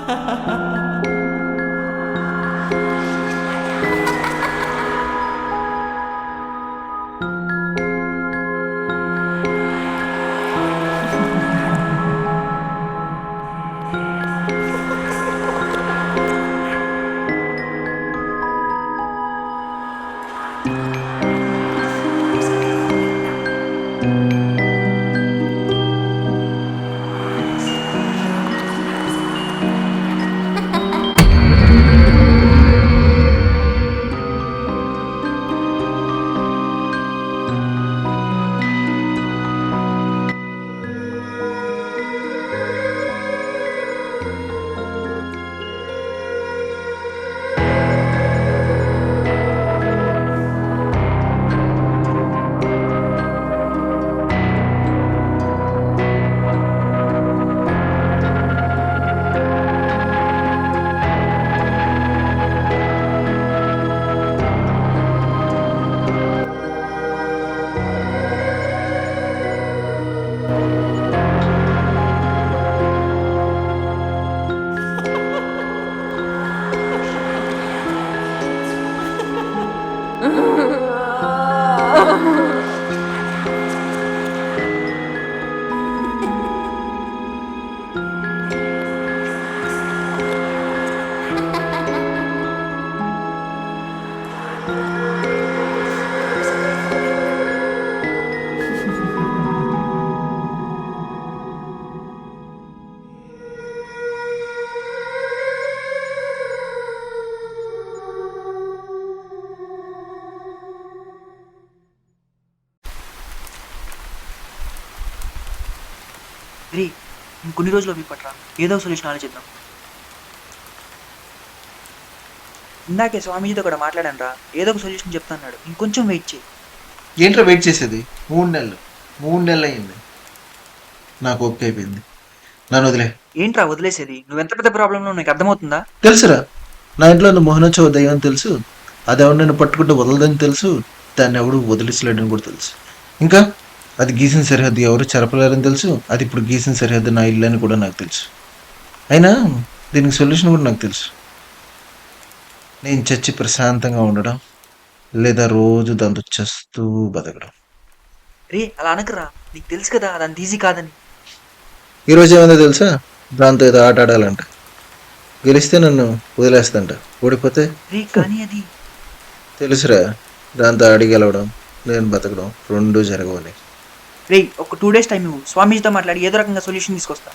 రే ఇంకొన్ని రోజులు ఓపిక పట్టరా, ఏదో ఒక సొల్యూషన్ ఆలోచిద్దాం. ఇందాకే స్వామీజీతో కూడా మాట్లాడాను రా, ఏదో ఒక సొల్యూషన్ చెప్తా అన్నాడు. ఇంకొంచెం వెయిట్ చేయి. ఏంట్రా వెయిట్ చేసేది? 3 నెలలు అయింది. నాకు ఓపిక అయిపోయింది. నన్ను వదిలే. ఏంట్రా వదిలేసేది? నువ్వెంత పెద్ద ప్రాబ్లంలో నీకు అర్థమవుతుందా? తెలుసురా, నా ఇంట్లో మోహనోత్సవ దయ్యం అని తెలుసు. అది ఎవరు నన్ను పట్టుకుంటే వదలదని తెలుసు. దాన్ని ఎవడు వదిలిసలేడని కూడా తెలుసు. ఇంకా అది గీసిన సరిహద్దు ఎవరు చెరపలేరని తెలుసు. అది ఇప్పుడు గీసిన సరిహద్దు నా ఇల్లు అని కూడా నాకు తెలుసు. అయినా దీనికి సొల్యూషన్ కూడా నాకు తెలుసు. నేను చచ్చి ప్రశాంతంగా ఉండడం, లేదా రోజు దాంతో చస్తూ బతకడం. రే అలా అనకరా, నీకు తెలుసు కదా అది అంత ఈజీ కాదని. ఈరోజు ఏమైందో తెలుసా? దాంతో ఏదో ఆట ఆడాలంట. గెలిస్తే నన్ను వదిలేస్తంట, ఓడిపోతే రే కానీ అది తెలుసురా, దాంతో ఆడి గెలవడం, నేను బతకడం రెండూ జరగవని. రే ఒక 2 days టైం ఇవ్వు, స్వామీజీతో మాట్లాడి ఏదో రకంగా సొల్యూషన్ తీసుకొస్తా.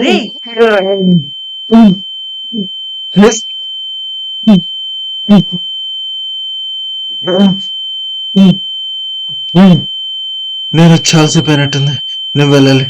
రే ఏమైందిరా? రే నేను చాలాసేపోయినట్టుంది, నేను వెళ్ళాలి.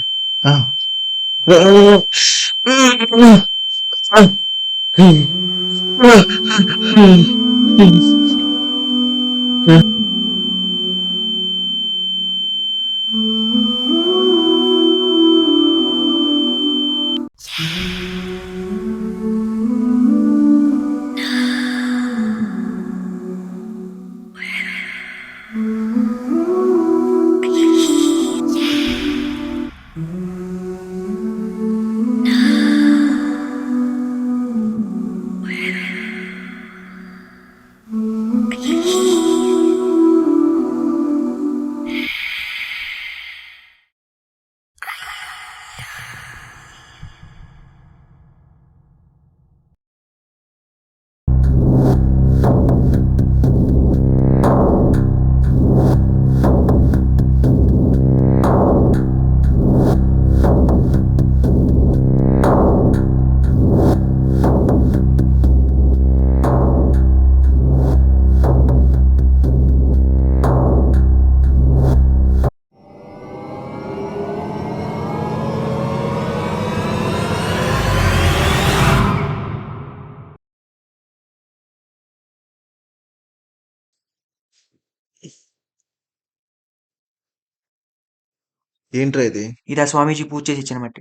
ఏంట్రా ఇది? ఇదా స్వామీజీ పూజ చేసి ఇచ్చిన మట్టి.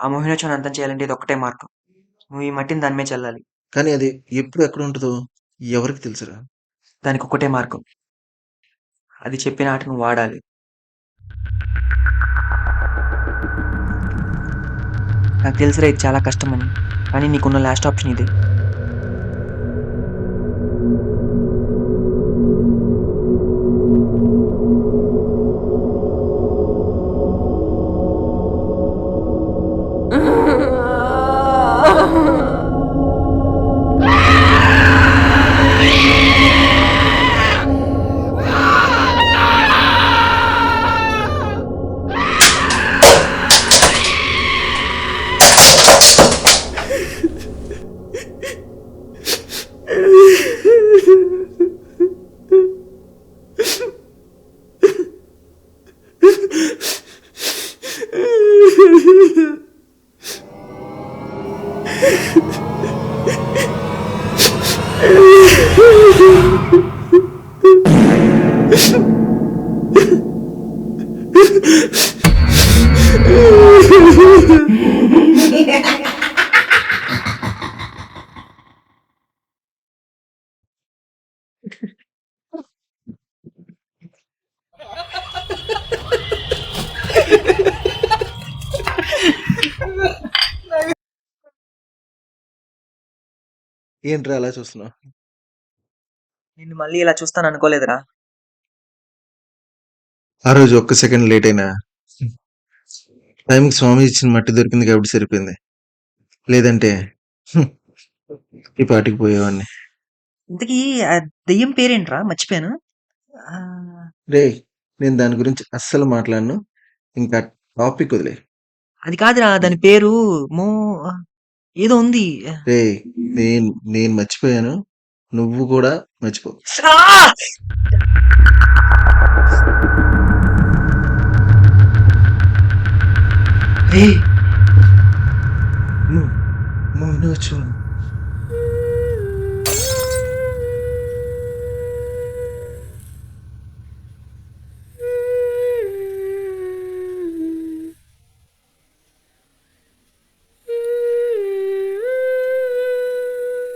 ఆ మోహినోత్సవాన్ని అంతం చేయాలంటే ఇది ఒక్కటే మార్గం. నువ్వు ఈ మట్టిని దాని మీద చల్లాలి. కానీ అది ఎప్పుడు ఎక్కడ ఉంటుందో ఎవరికి తెలుసురా? దానికి ఒక్కటే మార్గం. అది చెప్పిన ఆట నువ్వు వాడాలి. నాకు తెలుసురా ఇది చాలా కష్టమని. కానీ నీకున్న లాస్ట్ ఆప్షన్ ఇదే. ఏంట్రా అలా చూస్తున్నావు? నిన్ను మళ్ళీ ఇలా చూస్తాను అనుకోలేదురా. ఆ రోజు ఒక్క సెకండ్ లేట్ అయినా టైంకి స్వామి ఇచ్చిన మట్టి దొరికింది కాబట్టి సరిపోయింది. లేదంటే హ్మ్, ఈ పాటికి పోయేవాడిని. ఇంతకీ ఆ దెయ్యం పేరేంట్రా? మర్చిపోయాను. ఆ, రే, నేను దాని గురించి అస్సలు మాట్లాడను. ఇంకా టాపిక్ వదిలే. అది కాదురా, దాని పేరు మో ఏదో ఉంది. రే, నేను నేను మర్చిపోయాను. నువ్వు కూడా మర్చిపో. ఆ! ఏయ్,